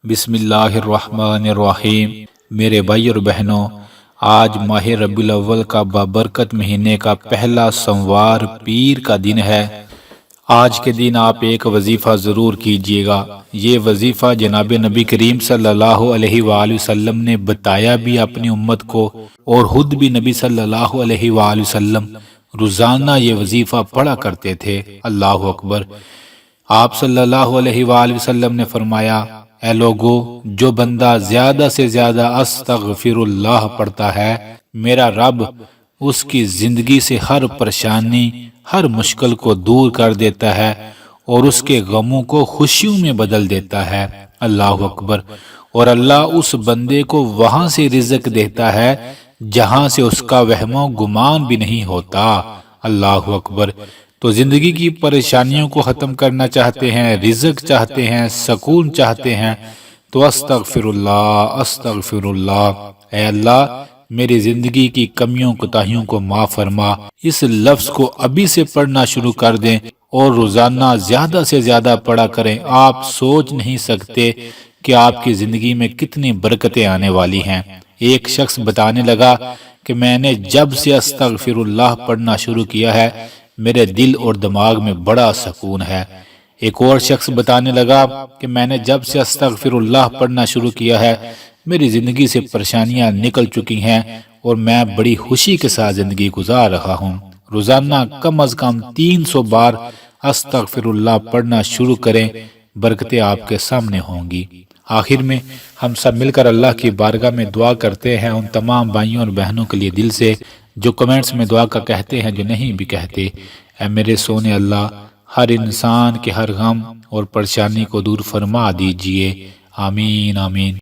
بسم اللہ الرحمن الرحیم۔ میرے بھائی اور بہنوں، آج ماہ ربیع الاول کا بابرکت مہینے کا پہلا سوموار پیر کا دن ہے۔ آج کے دن آپ ایک وظیفہ ضرور کیجئے گا۔ یہ وظیفہ جناب نبی کریم صلی اللہ علیہ وآلہ وسلم نے بتایا بھی اپنی امت کو، اور خود بھی نبی صلی اللہ علیہ وآلہ وسلم روزانہ یہ وظیفہ پڑھا کرتے تھے۔ اللہ اکبر۔ آپ صلی اللہ علیہ وآلہ وسلم نے فرمایا، اے لوگو، جو بندہ زیادہ سے زیادہ استغفراللہ پڑھتا ہے، میرا رب اس کی زندگی سے ہر پریشانی، ہر مشکل کو دور کر دیتا ہے اور اس کے غموں کو خوشیوں میں بدل دیتا ہے۔ اللہ اکبر۔ اور اللہ اس بندے کو وہاں سے رزق دیتا ہے جہاں سے اس کا وہم و گمان بھی نہیں ہوتا۔ اللہ اکبر۔ تو زندگی کی پریشانیوں کو ختم کرنا چاہتے ہیں، رزق چاہتے ہیں، سکون چاہتے ہیں، تو استغفراللہ استغفراللہ۔ اے اللہ، میری زندگی کی کمیوں کوتاہیوں کو معاف فرما۔ اس لفظ کو ابھی سے پڑھنا شروع کر دیں اور روزانہ زیادہ سے زیادہ پڑھا کریں۔ آپ سوچ نہیں سکتے کہ آپ کی زندگی میں کتنی برکتیں آنے والی ہیں۔ ایک شخص بتانے لگا کہ میں نے جب سے استغفراللہ پڑھنا شروع کیا ہے، میرے دل اور دماغ میں بڑا سکون ہے۔ ایک اور شخص بتانے لگا کہ میں نے جب سے استغفراللہ پڑھنا شروع کیا ہے، میری زندگی سے پریشانیاں نکل چکی ہیں اور میں بڑی خوشی کے ساتھ زندگی گزار رہا ہوں۔ روزانہ کم از کم 300 بار استغفراللہ پڑھنا شروع کریں، برکتیں آپ کے سامنے ہوں گی۔ آخر میں ہم سب مل کر اللہ کی بارگاہ میں دعا کرتے ہیں ان تمام بھائیوں اور بہنوں کے لیے دل سے جو کمنٹس میں دعا کا کہتے ہیں، جو نہیں بھی کہتے۔ اے میرے سونے اللہ، ہر انسان کے ہر غم اور پریشانی کو دور فرما دیجئے۔ آمین آمین۔